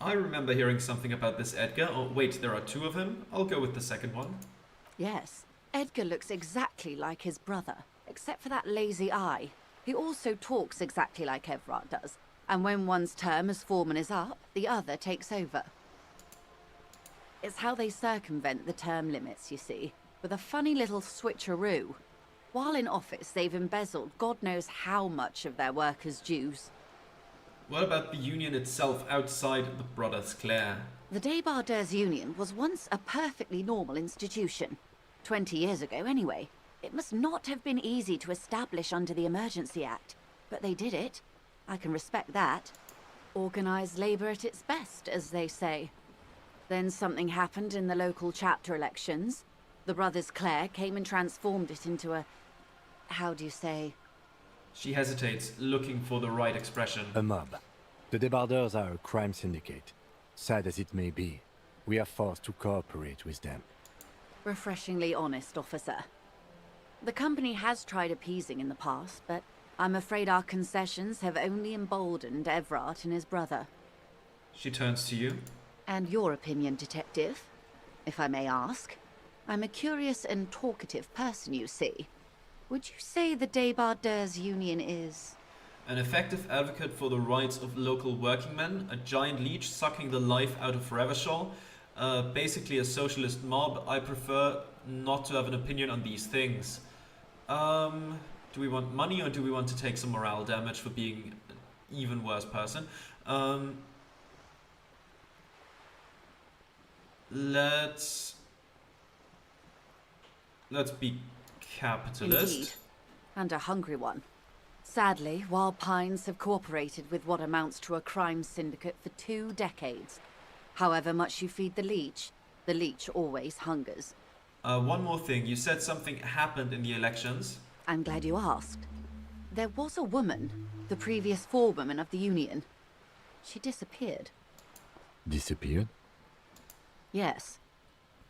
I remember hearing something about this Edgar. Oh, wait, there are two of him? I'll go with the second one. Yes, Edgar looks exactly like his brother, except for that lazy eye. He also talks exactly like Everard does, and when one's term as foreman is up, the other takes over. It's how they circumvent the term limits, you see, with a funny little switcheroo. While in office, they've embezzled God knows how much of their workers' dues. What about the union itself outside the Brothers Clare? The Débardeurs Union was once a perfectly normal institution. 20 years ago, anyway. It must not have been easy to establish under the Emergency Act, but they did it. I can respect that. Organised labour at its best, as they say. Then something happened in the local chapter elections. The Brothers Clare came and transformed it into a... how do you say? She hesitates, looking for the right expression. A mob. The Débardeurs are a crime syndicate. Sad as it may be, we are forced to cooperate with them. Refreshingly honest, officer. The company has tried appeasing in the past, but I'm afraid our concessions have only emboldened Everard and his brother. She turns to you. And your opinion, detective, if I may ask? I'm a curious and talkative person, you see. Would you say the Débardeurs Union is... An effective advocate for the rights of local working men, a giant leech sucking the life out of Revachol, basically a socialist mob? I prefer not to have an opinion on these things. Do we want money or do we want to take some morale damage for being an even worse person? Let's be capitalist. Indeed. And a hungry one. Sadly, Wild Pines have cooperated with what amounts to a crime syndicate for 2 decades. However much you feed the leech always hungers. One more thing. You said something happened in the elections. I'm glad you asked. There was a woman, the previous forewoman of the union. She disappeared. Disappeared? Yes.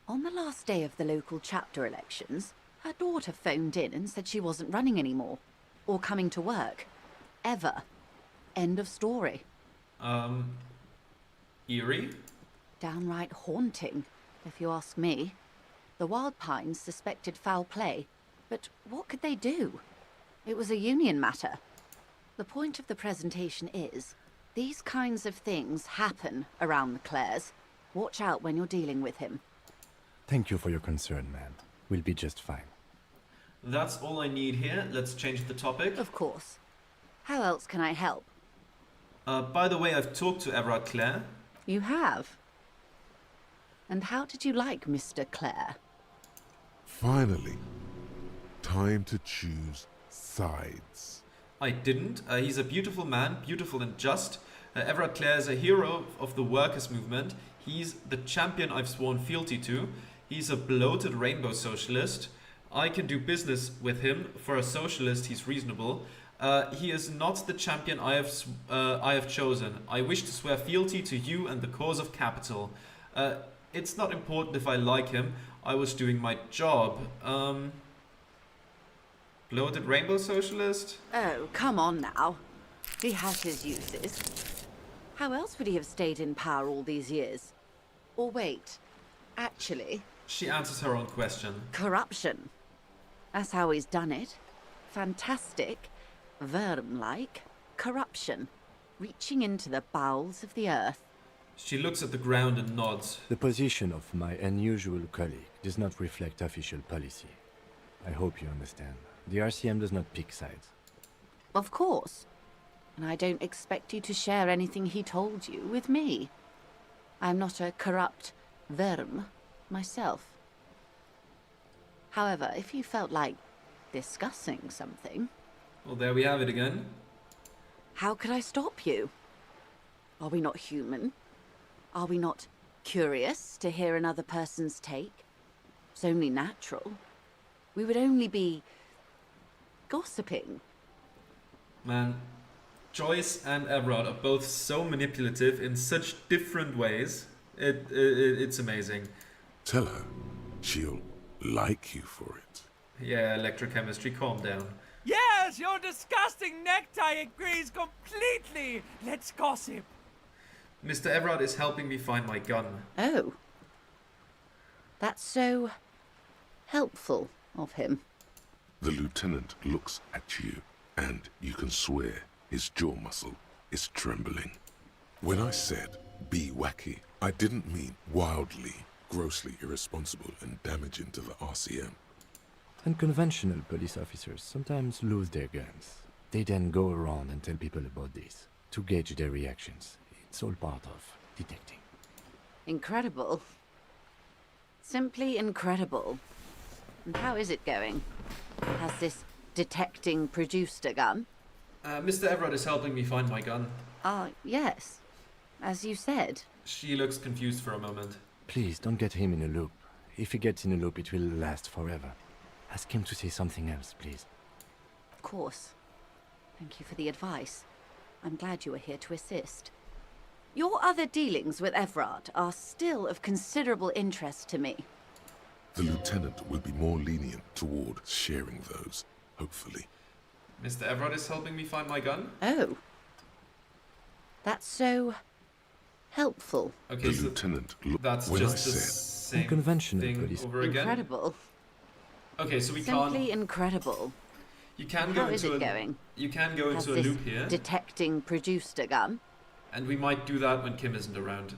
On the last day of the local chapter elections, her daughter phoned in and said she wasn't running anymore. Or coming to work. Ever. End of story. Eerie? Downright haunting, if you ask me. The Wild Pines suspected foul play, but what could they do? It was a union matter. The point of the presentation is, these kinds of things happen around the Clares. Watch out when you're dealing with him. Thank you for your concern, ma'am. We'll be just fine. That's all I need here. Let's change the topic. Of course. How else can I help? By the way, I've talked to Everard Clare. You have? And how did you like Mr. Clare? Finally. Time to choose sides. I didn't. He's a beautiful man, beautiful and just. Everard Clare is a hero of the workers' movement. He's the champion I've sworn fealty to. He's a bloated rainbow socialist. I can do business with him. For a socialist, he's reasonable. He is not the champion I have chosen. I wish to swear fealty to you and the cause of capital. It's not important if I like him. I was doing my job. Bloated rainbow socialist? Oh, come on now. He has his uses. How else would he have stayed in power all these years? Or wait, actually... She answers her own question. Corruption. That's how he's done it. Fantastic, worm-like corruption, reaching into the bowels of the earth. She looks at the ground and nods. The position of my unusual colleague does not reflect official policy. I hope you understand. The RCM does not pick sides. Of course. And I don't expect you to share anything he told you with me. I'm not a corrupt worm myself. However, if you felt like discussing something... Well, there we have it again. How could I stop you? Are we not human? Are we not curious to hear another person's take? It's only natural. We would only be... gossiping. Man, Joyce and Everard are both so manipulative in such different ways. It's amazing. Tell her she'll like you for it. Yeah, electrochemistry, calm down. Yes, your disgusting necktie agrees completely. Let's gossip. Mr. Everard is helping me find my gun. Oh. That's so helpful of him. The lieutenant looks at you, and you can swear his jaw muscle is trembling. When I said be wacky, I didn't mean wildly, grossly irresponsible and damaging to the RCM. Unconventional police officers sometimes lose their guns. They then go around and tell people about this, to gauge their reactions. It's all part of detecting. Incredible. Simply incredible. And how is it going? Has this detecting produced a gun? Mr. Everard is helping me find my gun. Yes. As you said. She looks confused for a moment. Please, don't get him in a loop. If he gets in a loop, it will last forever. Ask him to say something else, please. Of course. Thank you for the advice. I'm glad you were here to assist. Your other dealings with Everard are still of considerable interest to me. The lieutenant will be more lenient toward sharing those, hopefully. Mr. Everard is helping me find my gun? Oh. That's so helpful. Okay, The lieutenant looked that's when just I the said same Unconventional thing police. over again? Incredible. Okay, so we Simply can't... incredible. You can How go is into it going? You can go Has into a this loop here. detecting produced a gun? And we might do that when Kim isn't around.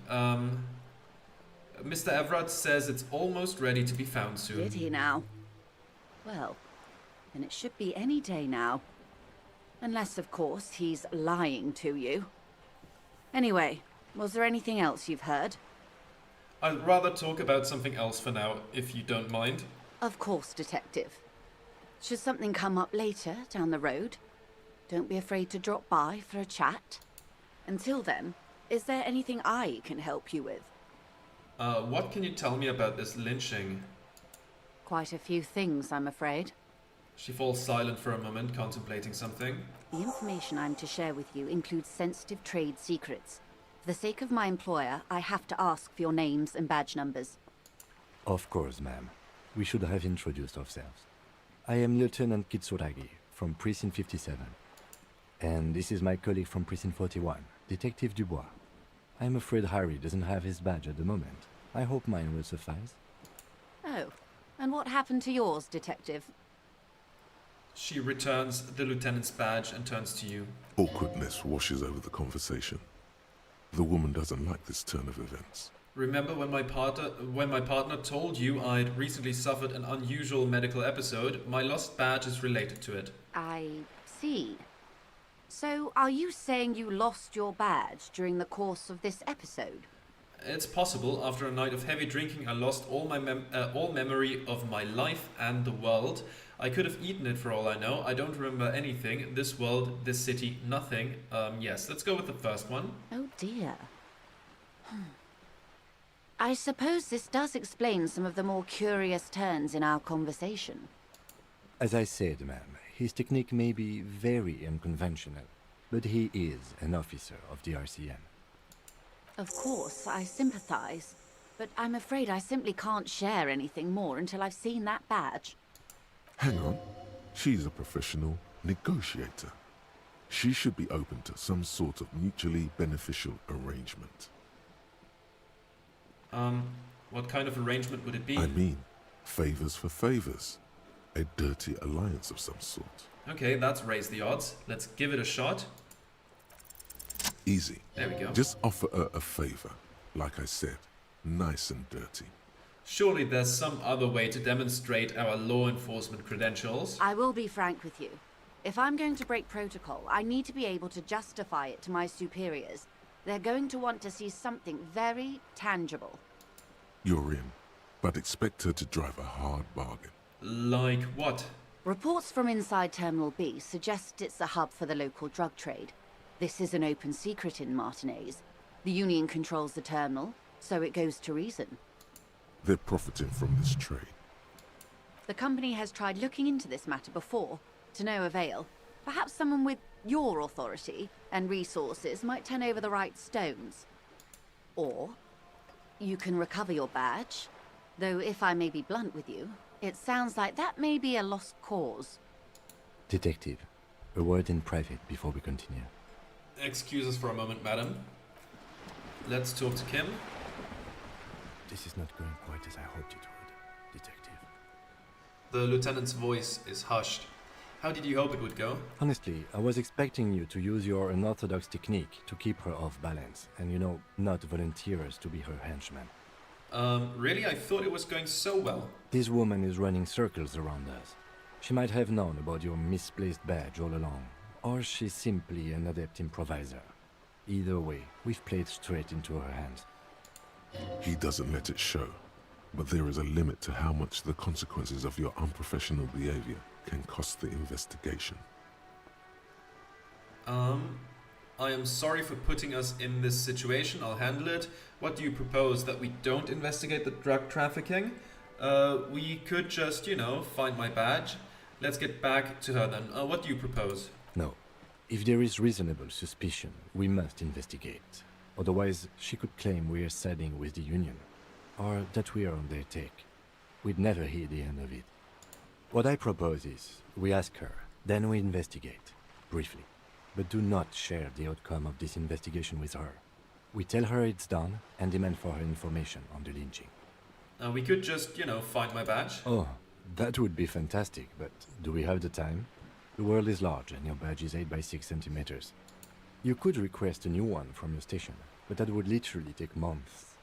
Mr. Everard says it's almost ready to be found soon. Did he now? Well, then it should be any day now. Unless, of course, he's lying to you. Anyway, was there anything else you've heard? I'd rather talk about something else for now, if you don't mind. Of course, Detective. Should something come up later, down the road, don't be afraid to drop by for a chat. Until then, is there anything I can help you with? What can you tell me about this lynching? Quite a few things, I'm afraid. She falls silent for a moment, contemplating something. The information I'm to share with you includes sensitive trade secrets. For the sake of my employer, I have to ask for your names and badge numbers. Of course, ma'am. We should have introduced ourselves. I am Lieutenant Kitsuragi, from Precinct 57. And this is my colleague from Precinct 41, Detective Dubois. I'm afraid Harry doesn't have his badge at the moment. I hope mine will suffice. Oh, and what happened to yours, Detective? She returns the lieutenant's badge and turns to you. awkwardness washes over the conversation. The woman doesn't like this turn of events. Remember when my partner told you I'd recently suffered an unusual medical episode? My lost badge is related to it. I see. So, are you saying you lost your badge during the course of this episode? It's possible. After a night of heavy drinking, I lost all memory of my life and the world. I could have eaten it for all I know. I don't remember anything. This world, this city, nothing. Yes, let's go with the first one. Oh dear. I suppose this does explain some of the more curious turns in our conversation. As I said, ma'am, his technique may be very unconventional, but he is an officer of the RCM. Of course, I sympathize, but I'm afraid I simply can't share anything more until I've seen that badge. Hang on. She's a professional negotiator. She should be open to some sort of mutually beneficial arrangement. What kind of arrangement would it be? I mean, favors for favors. A dirty alliance of some sort. Okay, that's raised the odds. Let's give it a shot. Easy. There we go. Just offer her a favor. Like I said, nice and dirty. Surely there's some other way to demonstrate our law enforcement credentials. I will be frank with you. If I'm going to break protocol, I need to be able to justify it to my superiors. They're going to want to see something very tangible. You're in, but expect her to drive a hard bargain. Like what? Reports from inside Terminal B suggest it's a hub for the local drug trade. This is an open secret in Martinez. The Union controls the terminal, so it goes to reason. They're profiting from this trade. The company has tried looking into this matter before, to no avail. Perhaps someone with your authority and resources might turn over the right stones. Or you can recover your badge, though if I may be blunt with you, it sounds like that may be a lost cause. Detective, a word in private before we continue. Excuse us for a moment, madam. Let's talk to Kim. This is not going quite as I hoped it would, Detective. The lieutenant's voice is hushed. How did you hope it would go? Honestly, I was expecting you to use your unorthodox technique to keep her off balance, and not volunteer us to be her henchman. Really? I thought it was going so well. This woman is running circles around us. She might have known about your misplaced badge all along, or she's simply an adept improviser. Either way, we've played straight into her hands. He doesn't let it show, but there is a limit to how much the consequences of your unprofessional behavior can cost the investigation. I am sorry for putting us in this situation. I'll handle it. What do you propose? That we don't investigate the drug trafficking? We could just, find my badge. Let's get back to her then. What do you propose? No. If there is reasonable suspicion, we must investigate. Otherwise, she could claim we are siding with the Union, or that we are on their take. We'd never hear the end of it. What I propose is, we ask her, then we investigate, briefly. But do not share the outcome of this investigation with her. We tell her it's done, and demand for her information on the lynching. We could just, find my badge. Oh, that would be fantastic, but do we have the time? The world is large, and your badge is 8 by 6 centimeters. You could request a new one from your station, but that would literally take months.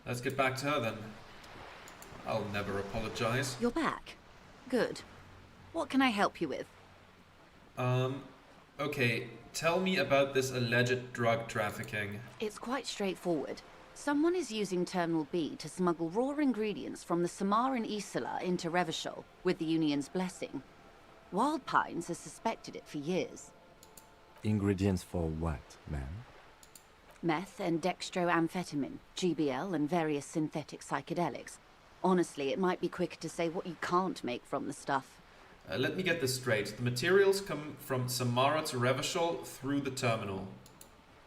Let's get back to her then. I'll never apologize. You're back. Good. What can I help you with? Okay, tell me about this alleged drug trafficking. It's quite straightforward. Someone is using Terminal B to smuggle raw ingredients from the Samar and Isola into Revachol with the Union's blessing. Wild Pines has suspected it for years. Ingredients for what, ma'am? Meth and dextroamphetamine, GBL, and various synthetic psychedelics. Honestly, it might be quicker to say what you can't make from the stuff. Let me get this straight. The materials come from Samara to Revachol through the terminal.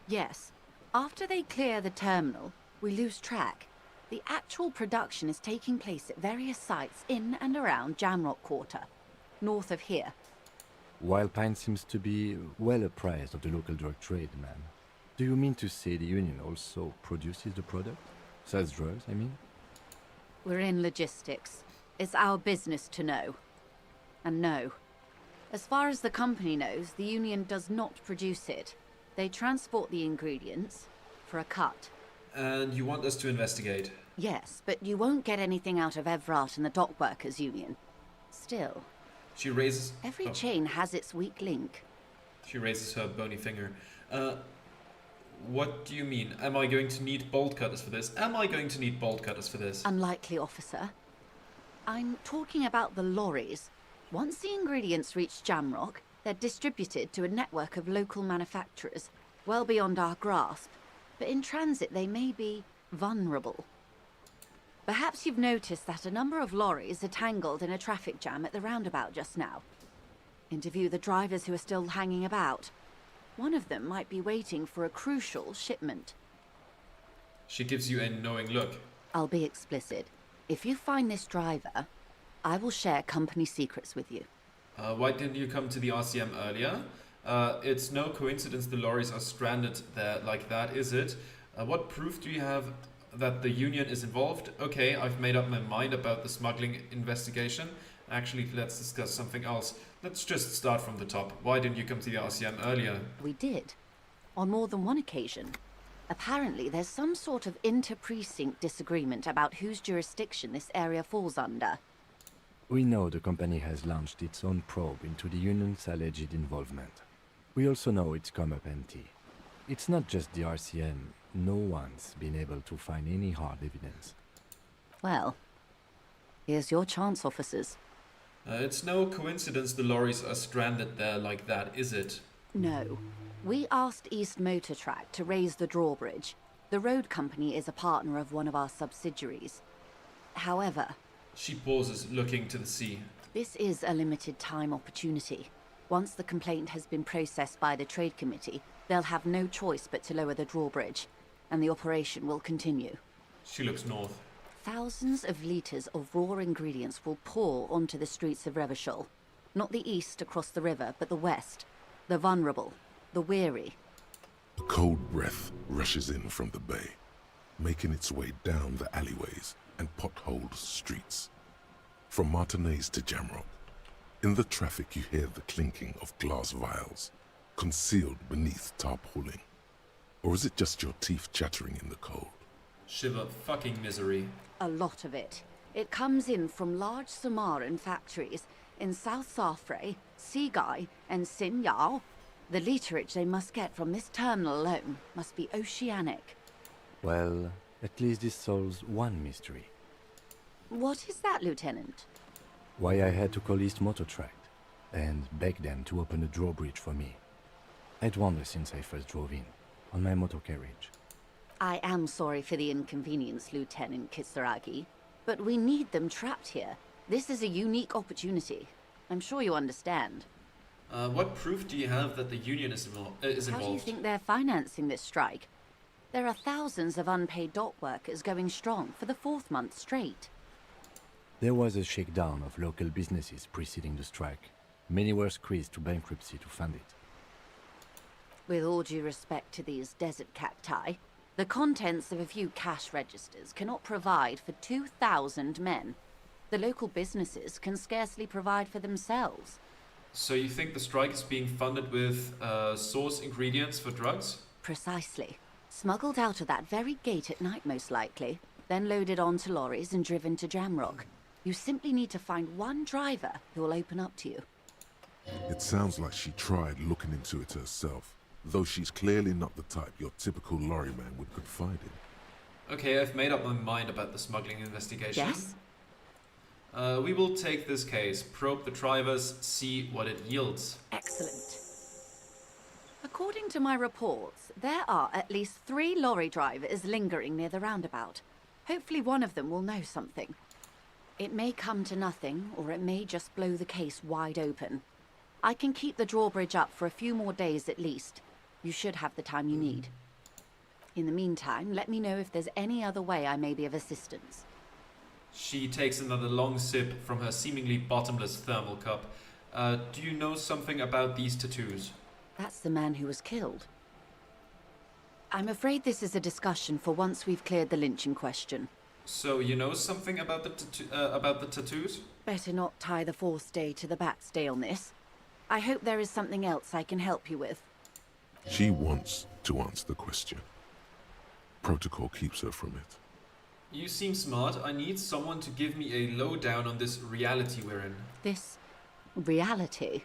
Yes. After they clear the terminal, we lose track. The actual production is taking place at various sites in and around Jamrock Quarter, north of here. Wild Pine seems to be well apprised of the local drug trade, ma'am. Do you mean to say the Union also produces the product? Sells drugs, I mean? We're in logistics. It's our business to know. And no. As far as the company knows, the Union does not produce it. They transport the ingredients for a cut. And you want us to investigate? Yes, but you won't get anything out of Evrat and the Dock Workers Union. Still, She raises... every oh, chain has its weak link. She raises her bony finger. What do you mean? Am I going to need bolt cutters for this? Am I going to need bolt cutters for this? Unlikely, officer. I'm talking about the lorries. Once the ingredients reach Jamrock, they're distributed to a network of local manufacturers, well beyond our grasp. But in transit, they may be vulnerable. Perhaps you've noticed that a number of lorries are tangled in a traffic jam at the roundabout just now. Interview the drivers who are still hanging about. One of them might be waiting for a crucial shipment. She gives you a knowing look. I'll be explicit. If you find this driver, I will share company secrets with you. Why didn't you come to the RCM earlier? It's no coincidence the lorries are stranded there like that, is it? What proof do you have that the Union is involved? Okay, I've made up my mind about the smuggling investigation. Actually, let's discuss something else. Let's just start from the top. Why didn't you come to the RCM earlier? We did. On more than one occasion. Apparently, there's some sort of inter-precinct disagreement about whose jurisdiction this area falls under. We know the company has launched its own probe into the Union's alleged involvement. We also know it's come up empty. It's not just the RCM. No one's been able to find any hard evidence. Well, here's your chance, officers. It's no coincidence the lorries are stranded there like that, is it? No. We asked East Motor Track to raise the drawbridge. The road company is a partner of one of our subsidiaries. However, She pauses, looking to the sea. this is a limited time opportunity. Once the complaint has been processed by the Trade Committee, they'll have no choice but to lower the drawbridge, and the operation will continue. She looks north. Thousands of litres of raw ingredients will pour onto the streets of Revachol. Not the east across the river, but the west. The vulnerable. The weary. A cold breath rushes in from the bay, making its way down the alleyways and potholed streets. From Martinez to Jamrock, in the traffic you hear the clinking of glass vials, concealed beneath tarpaulin. Or is it just your teeth chattering in the cold? Shiver fucking misery. A lot of it. It comes in from large Samaran factories in South Safre, Sigai, and Sinyao. The literage they must get from this terminal alone must be oceanic. Well, at least this solves one mystery. What is that, Lieutenant? Why I had to call East Motor Tract and beg them to open a drawbridge for me. I'd wondered since I first drove in, on my motor carriage. I am sorry for the inconvenience, Lieutenant Kisaragi, but we need them trapped here. This is a unique opportunity. I'm sure you understand. What proof do you have that the Union is involved? How do you think they're financing this strike? There are thousands of unpaid dock workers going strong for the 4th month straight. There was a shakedown of local businesses preceding the strike. Many were squeezed to bankruptcy to fund it. With all due respect to these desert cacti, the contents of a few cash registers cannot provide for 2,000 men. The local businesses can scarcely provide for themselves. So you think the strike is being funded with source ingredients for drugs? Precisely. Smuggled out of that very gate at night, most likely, then loaded onto lorries and driven to Jamrock. You simply need to find one driver who will open up to you. It sounds like she tried looking into it herself, though she's clearly not the type your typical lorryman would confide in. Okay, I've made up my mind about the smuggling investigation. Yes? We will take this case, probe the drivers, see what it yields. Excellent. According to my reports, there are at least 3 lorry drivers lingering near the roundabout. Hopefully one of them will know something. It may come to nothing, or it may just blow the case wide open. I can keep the drawbridge up for a few more days at least. You should have the time you need. In the meantime, let me know if there's any other way I may be of assistance. She takes another long sip from her seemingly bottomless thermal cup. Do you know something about these tattoos? That's the man who was killed. I'm afraid this is a discussion for once we've cleared the lynching question. So you know something about the tattoos? Better not tie the 4th day to the bat's day on this. I hope there is something else I can help you with. She wants to answer the question. Protocol keeps her from it. You seem smart. I need someone to give me a lowdown on this reality we're in. This reality?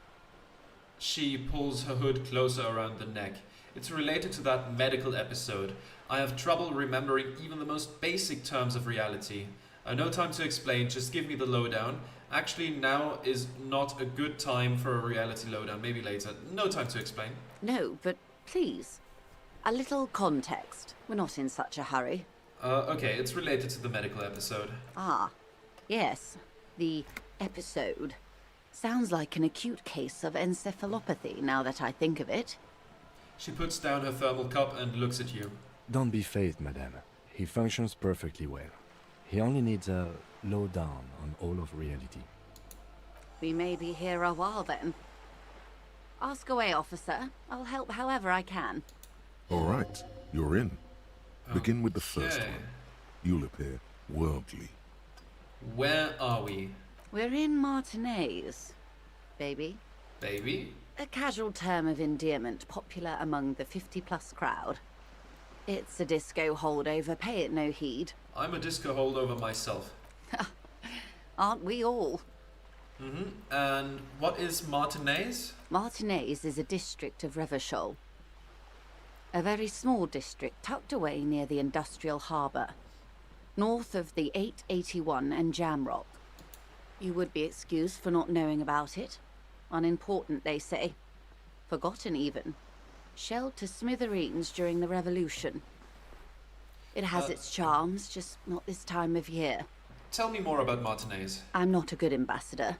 She pulls her hood closer around the neck. It's related to that medical episode. I have trouble remembering even the most basic terms of reality. No time to explain, just give me the lowdown. Actually, now is not a good time for a reality lowdown, maybe later. No time to explain. No, but please. A little context. We're not in such a hurry. Okay, it's related to the medical episode. Ah, yes. The episode. Sounds like an acute case of encephalopathy, now that I think of it. She puts down her thermal cup and looks at you. Don't be phased, madame. He functions perfectly well. He only needs a lowdown on all of reality. We may be here a while then. Ask away, officer. I'll help however I can. All right, you're in. Begin with the first Okay. one. You'll appear worldly. Where are we? We're in Martinez, baby. Baby? A casual term of endearment popular among the 50-plus crowd. It's a disco holdover, pay it no heed. I'm a disco holdover myself. Aren't we all? And what is Martinez? Martinez is a district of Revachol. A very small district tucked away near the industrial harbour, north of the 881 and Jamrock. You would be excused for not knowing about it. Unimportant, they say. Forgotten, even. Shelled to smithereens during the Revolution. It has its charms, just not this time of year. Tell me more about Martinez. I'm not a good ambassador.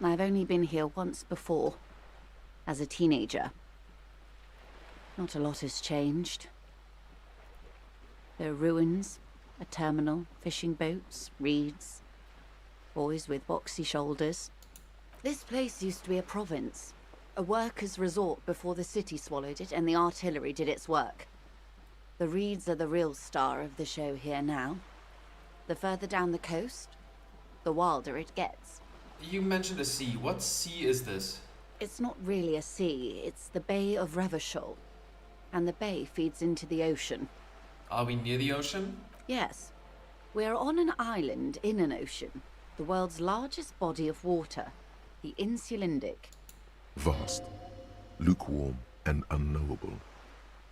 I've only been here once before, as a teenager. Not a lot has changed. There are ruins, a terminal, fishing boats, reeds, boys with boxy shoulders. This place used to be a province. A workers' resort before the city swallowed it and the artillery did its work. The reeds are the real star of the show here now. The further down the coast, the wilder it gets. You mentioned a sea. What sea is this? It's not really a sea, it's the Bay of Revachol. And the bay feeds into the ocean. Are we near the ocean? Yes. We're on an island in an ocean. The world's largest body of water. The Insulindic. Vast, lukewarm and unknowable,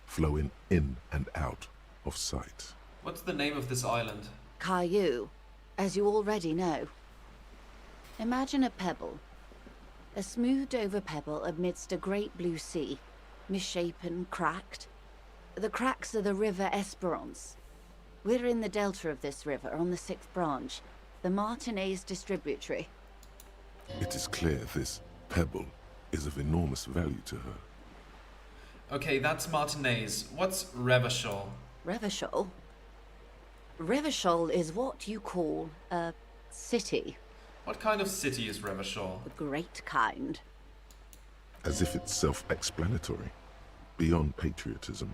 flowing in and out of sight. What's the name of this island? Caillou, as you already know. Imagine a pebble. A smoothed-over pebble amidst a great blue sea, misshapen, cracked. The cracks are the River Esperance. We're in the delta of this river, on the 6th branch, the Martinez distributary. It is clear this pebble is of enormous value to her. Okay, that's Martinez. What's Revachol? Revachol? Revachol is what you call a city. What kind of city is Revachol? The great kind. As if it's self-explanatory, beyond patriotism,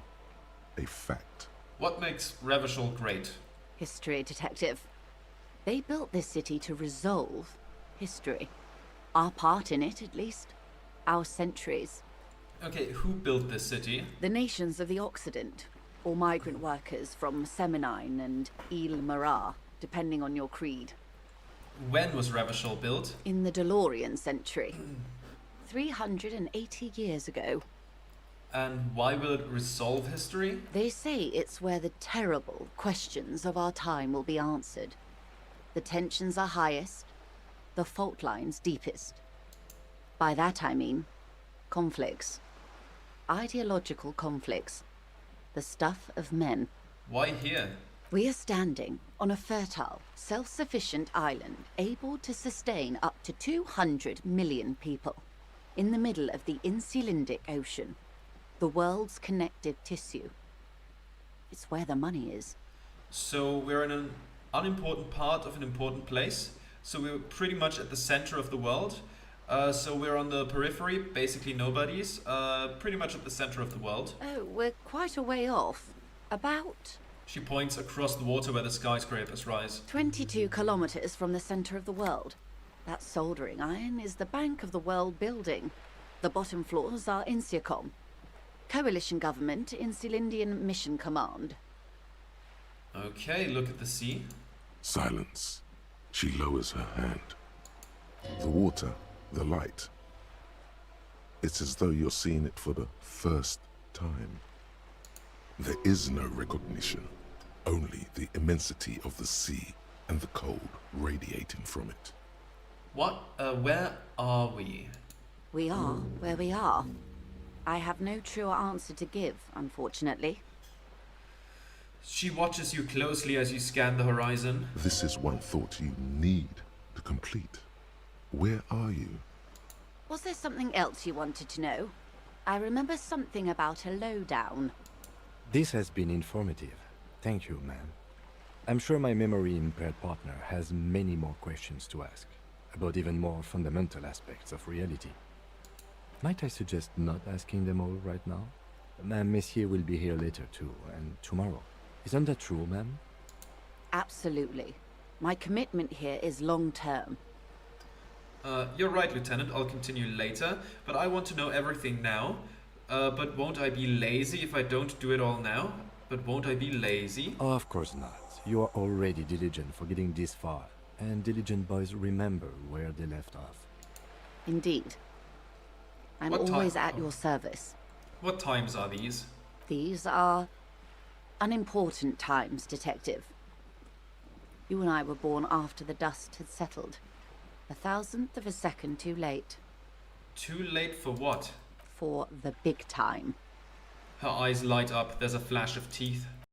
a fact. What makes Revachol great? History, detective. They built this city to resolve history. Our part in it, at least. Our centuries. Okay, who built this city? The nations of the Occident, or migrant workers from Semenine and Ile-Marat, depending on your creed. When was Revachol built? In the DeLorean century. 380 years ago. And why will it resolve history? They say it's where the terrible questions of our time will be answered. The tensions are highest, the fault lines deepest. By that I mean conflicts. Ideological conflicts. The stuff of men. Why here? We are standing on a fertile, self-sufficient island able to sustain up to 200 million people in the middle of the Insulindic Ocean, the world's connective tissue. It's where the money is. So we're in an unimportant part of an important place. So we're pretty much at the center of the world. So we're on the periphery, basically nobody's, pretty much at the center of the world. Oh, we're quite a way off. About She points across the water where the skyscrapers rise. 22 kilometers from the center of the world. That soldering iron is the bank of the world building. The bottom floors are Insiacom. Coalition government, Insulindian Mission Command. Okay, look at the sea. Silence. She lowers her hand. The water, the light. It's as though you're seeing it for the first time. There is no recognition, only the immensity of the sea and the cold radiating from it. Where are we? We are where we are. I have no truer answer to give, unfortunately. She watches you closely as you scan the horizon. This is one thought you need to complete. Where are you? Was there something else you wanted to know? I remember something about a lowdown. This has been informative. Thank you, ma'am. I'm sure my memory-impaired partner has many more questions to ask, about even more fundamental aspects of reality. Might I suggest not asking them all right now? Ma'am, Messier will be here later too, and tomorrow. Isn't that true, ma'am? Absolutely. My commitment here is long-term. You're right, Lieutenant. I'll continue later, but I want to know everything now. But won't I be lazy if I don't do it all now? But won't I be lazy? Oh, of course not. You are already diligent for getting this far, and diligent boys remember where they left off. Indeed. I'm What always time? at your service. What times are these? These are unimportant times, Detective. You and I were born after the dust had settled. 1,000th of a second too late. Too late for what? For the big time. Her eyes light up. There's a flash of teeth.